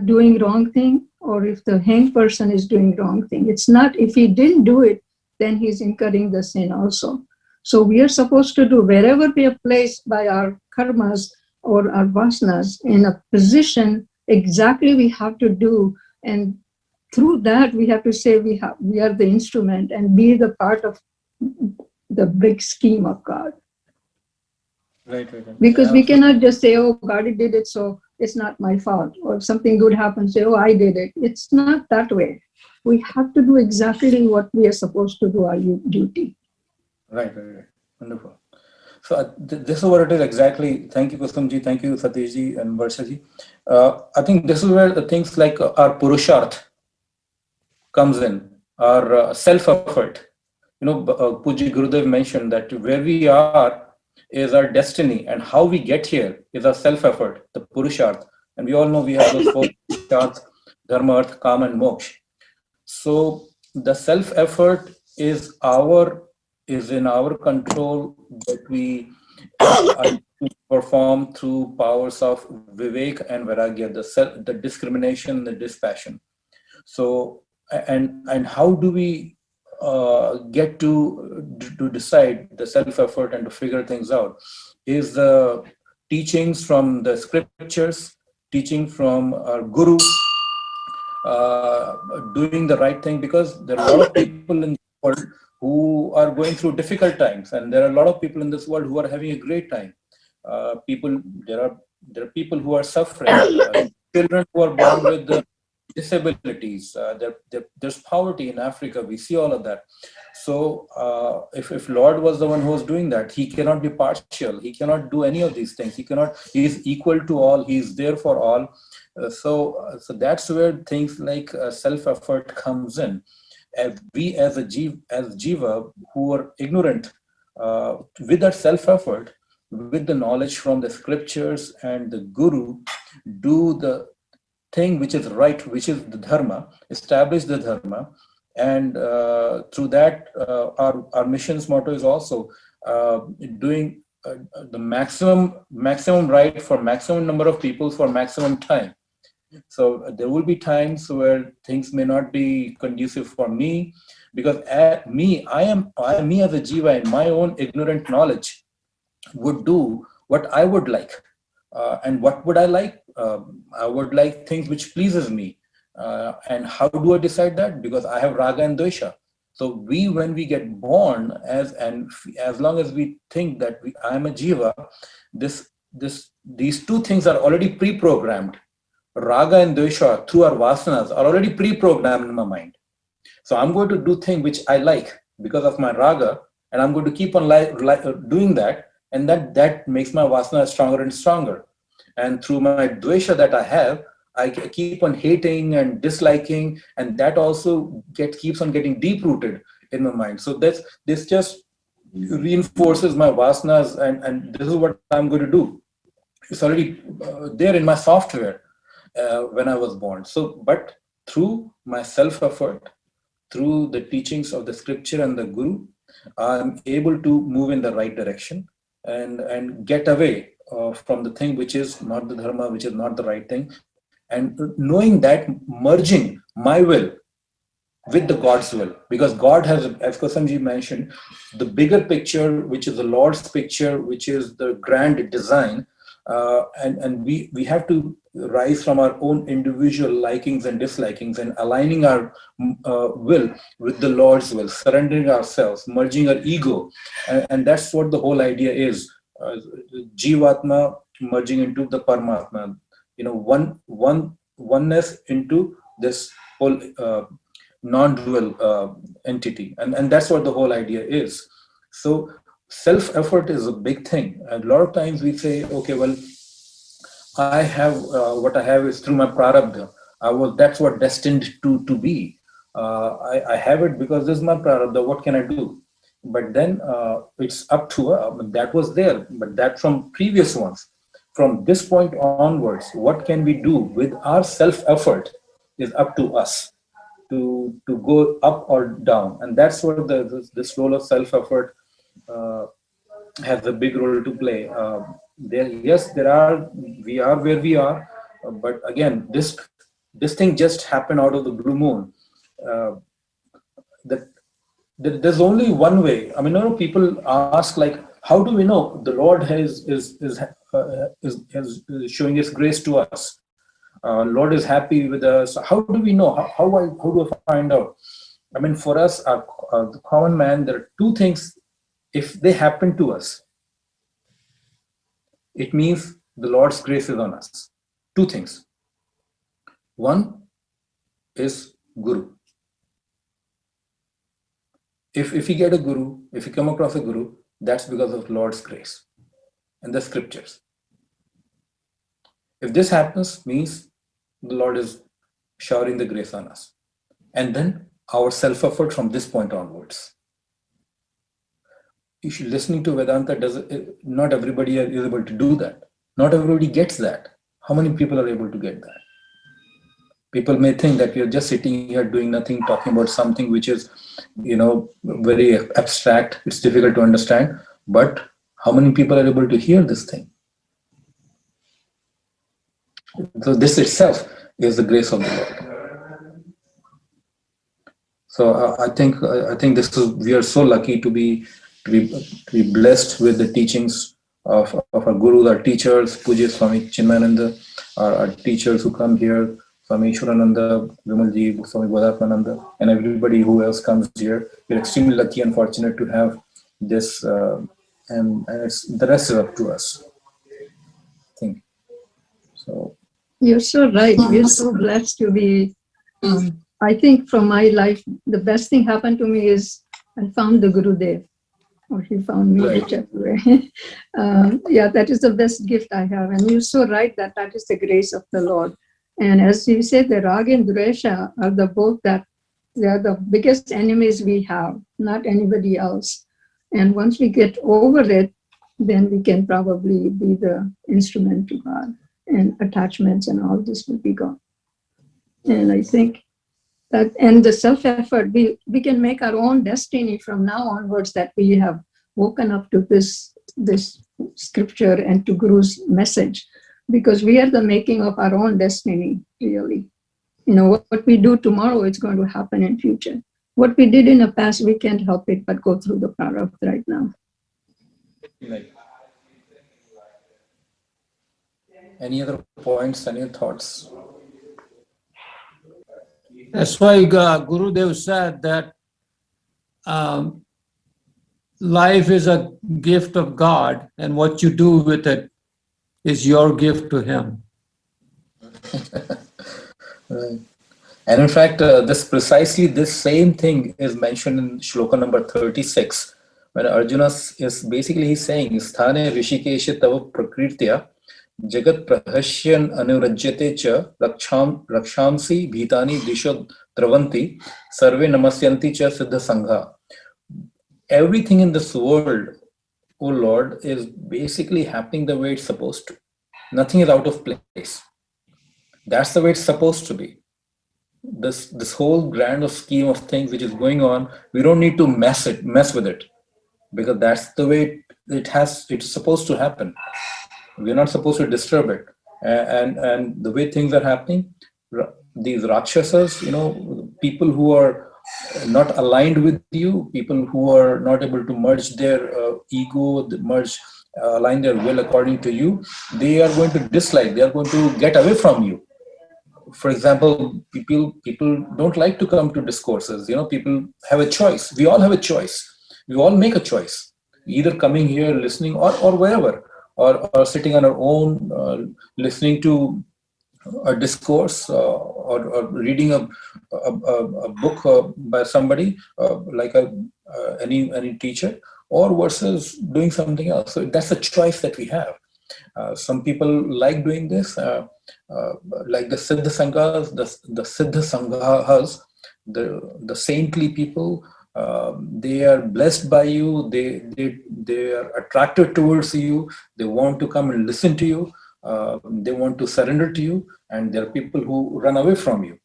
doing wrong thing, or if the hanged person is doing wrong thing? It's not. If he didn't do it, then he's incurring the sin also. So we are supposed to do, wherever we are placed by our karmas or our vasanas in a position, exactly we have to do, and through that we have to say we are the instrument and be the part of the big scheme of God. Right. Because we cannot just say, oh, God did it, so it's not my fault. Or if something good happens, say, oh, I did it. It's not that way. We have to do exactly what we are supposed to do, our duty. Right. Wonderful. So this is what it is exactly. Thank you, Kusumji. Thank you, Satishji and Varshaji. I think this is where the things like our purusharth comes in, our self-effort. Puji Gurudev mentioned that where we are is our destiny, and how we get here is our self-effort, the purusharth. And we all know we have those four purusharths: dharma, artha, kama, and moksha. So the self-effort is in our control, that we perform through powers of vivek and vairagya, the discrimination, the dispassion. So and how do we get to decide the self-effort and to figure things out? Is the teachings from the scriptures, teaching from our guru, doing the right thing, because there are a lot of people in the world who are going through difficult times, and there are a lot of people in this world who are having a great time. There are people who are suffering, children who are born with disabilities. There's poverty in Africa. We see all of that. So if Lord was the one who was doing that, he cannot be partial. He cannot do any of these things. He is equal to all. He's there for all. So that's where things like self-effort comes in. We as jiva who are ignorant, with that self-effort, with the knowledge from the scriptures and the guru, do the thing which is right, which is the dharma, establish the dharma, and through that our mission's motto is also doing the maximum right for maximum number of people for maximum time. So there will be times where things may not be conducive for me, because I am me as a jiva in my own ignorant knowledge would do what I would like. And what would I like? I would like things which pleases me. And how do I decide that? Because I have raga and dvesha. So when we get born, as long as we think that I am a jiva, these two things are already pre-programmed. Raga and dvesha through our vasanas are already pre-programmed in my mind. So I'm going to do things which I like because of my raga, and I'm going to keep on doing that. And that makes my vasana stronger and stronger. And through my dvesha that I have, I keep on hating and disliking, and that also keeps on getting deep-rooted in my mind. So this just reinforces my vasanas, and this is what I'm going to do. It's already there in my software when I was born. So, but through my self-effort, through the teachings of the scripture and the guru, I'm able to move in the right direction and get away from the thing which is not the dharma, which is not the right thing, and knowing that, merging my will with the God's will, because God has, as Kosamji mentioned, the bigger picture, which is the Lord's picture, which is the grand design, and we have to rise from our own individual likings and dislikings and aligning our will with the Lord's will, surrendering ourselves, merging our ego, and that's what the whole idea is. Jivatma merging into the Paramatma, oneness into this whole non-dual entity, and that's what the whole idea is. So self-effort is a big thing. A lot of times we say, okay, well, I have what I have is through my prarabdha. That's what destined to be. I have it because this is my prarabdha. What can I do? But then it's up to that was there, but that from previous ones. From this point onwards, what can we do with our self-effort is up to us to go up or down, and that's what this role of self-effort has a big role to play. We are where we are, but again, this thing just happened out of the blue moon. Uh, that there's only one way. I mean, people ask like, how do we know the Lord is showing His grace to us? Lord is happy with us. How do we know? How do I find out? I mean, for us, the common man, there are two things. If they happen to us, it means the Lord's grace is on us. Two things. One is Guru. If you get a Guru, if you come across a Guru, that's because of Lord's grace and the scriptures. If this happens, means the Lord is showering the grace on us. And then our self-effort from this point onwards. If you're listening to Vedanta, not everybody is able to do that. Not everybody gets that. How many people are able to get that? People may think that we are just sitting here doing nothing, talking about something which is, very abstract. It's difficult to understand. But how many people are able to hear this thing? So this itself is the grace of the Lord. So I think we are so lucky to be blessed with the teachings of our gurus, our teachers, Pujya Swami Chinmayananda, our teachers who come here, Swami Ishwarananda, Vimalji, Swami Bodhatmananda, and everybody who else comes here. We're extremely lucky and fortunate to have this, and the rest is up to us, I think. So. You're so right. We're so blessed to be. I think from my life, the best thing happened to me is I found the Gurudev, or he found me, Right. whichever way. That is the best gift I have. And you're so right that is the grace of the Lord. And as you said, the Raga and Dvesha are both that they are the biggest enemies we have, not anybody else. And once we get over it, then we can probably be the instrument to God, and attachments and all this will be gone. And I think that, and the self-effort, we can make our own destiny from now onwards, that we have woken up to this scripture and to Guru's message, because we are the making of our own destiny, really. What we do tomorrow is going to happen in future. What we did in the past, we can't help it but go through the product right now. Right. Any other points, any thoughts? That's why Gurudev said that life is a gift of God, and what you do with it is your gift to Him. Right. And in fact, precisely this same thing is mentioned in shloka number 36, when Arjuna is basically he's saying, Sthane Rishikesha tava prakritya jagat prahashyan anurajyate cha rakshamsi bhitani disho dravanti sarve namasyanti cha siddha sangha. Everything in this world, O Lord, is basically happening the way it's supposed to. Nothing is out of place. That's the way it's supposed to be. This whole grand scheme of things which is going on, we don't need to mess with it, because that's the way it's supposed to happen. We're not supposed to disturb it. And the way things are happening, these Rakshasas, people who are not aligned with you, people who are not able to merge their ego, align their will according to you, they are going to dislike, they are going to get away from you. For example, people don't like to come to discourses. People have a choice. We all have a choice. We all make a choice, either coming here, listening, or wherever, or sitting on our own, listening to a discourse, or reading a book by somebody, like any teacher, or versus doing something else. So that's a choice that we have. Some people like doing this, like the Siddha Sanghas, the Siddha Sanghas, the saintly people. They are blessed by you. They are attracted towards you. They want to come and listen to you. They want to surrender to you. And there are people who run away from you.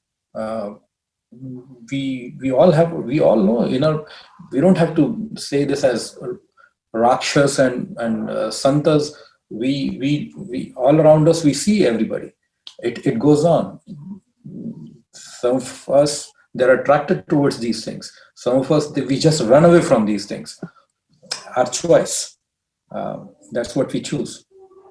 We all know. We don't have to say this as Rakshas and Santas, we all around us, we see everybody. It goes on. Some of us, they're attracted towards these things. Some of us, we just run away from these things. Our choice. That's what we choose.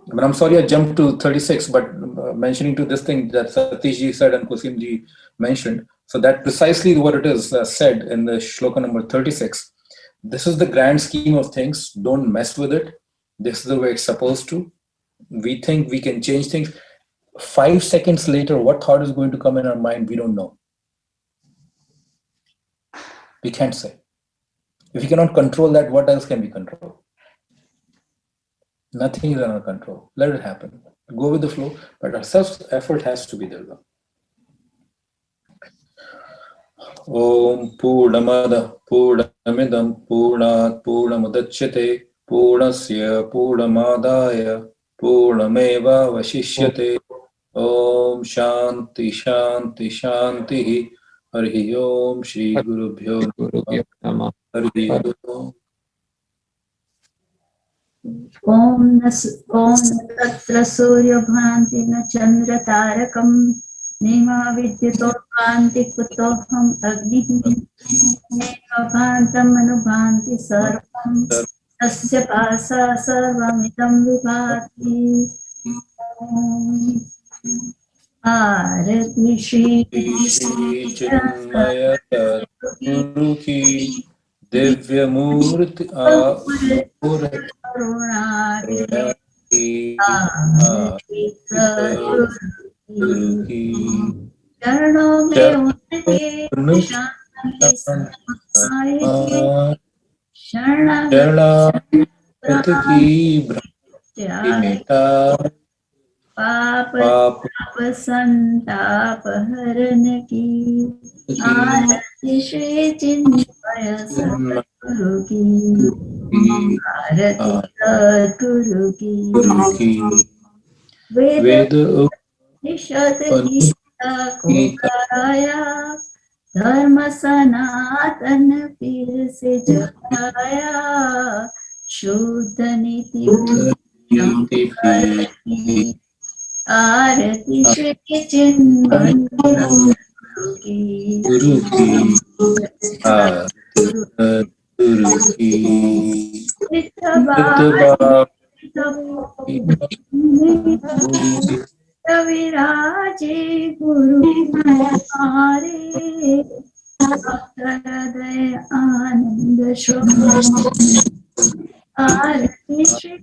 But I'm sorry I jumped to 36, but mentioning to this thing that Satish ji said and Kusim ji mentioned, so that precisely what it is said in the shloka number 36. This is the grand scheme of things. Don't mess with it. This is the way it's supposed to. We think we can change things. 5 seconds later, what thought is going to come in our mind, we don't know. We can't say. If we cannot control that, what else can we control? Nothing is under control. Let it happen. Go with the flow, but our self-effort has to be there. Om Purnamada Purnamidam Purnat Purnamudachyate Purnasya Purnamadaya Purnameva Vashishyate. Om Shanti Shanti Shanti. Hari Om Shri Gurubhyo Namah. Hari Om. Om Tatra Surya Bhanti Na Chandra Tarakam Nema Vidyato Bhanti Kutoham Agni Nema Bhantam Anubhanti Sarvam Tasya Pasa Sarvamidam Vibhati. Arati Shri Chinmaya Guru Ki Divya Murti Murti Karunaki Ki Arati Sadguru Guru Ki Charanon mein unke shanti Sama Sharana Sharana Ki Bhakti Meta Papa Santap Haran ki Arati Shri Chinmaya Sadguru ki Arati Sadguru ki Veda Nishad Gita ko garaya Dharma Sanatan pir se jagaya Shuddha Niti Shankarati Arati Shri Chinmaya Guru ki Guru Ki Guru Ki Nityabha Viraje Guru Hare Hriday Anand Shri Arati Shri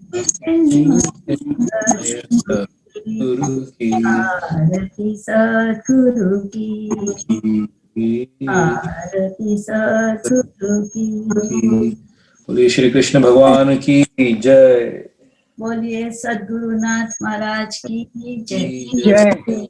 Chinmaya Guru Ki Arati Sadguru ki Arati Sadguru ki बोलिए श्री कृष्ण भगवान की जय. बोलिए सद्गुरुनाथ महाराज की जय. जय.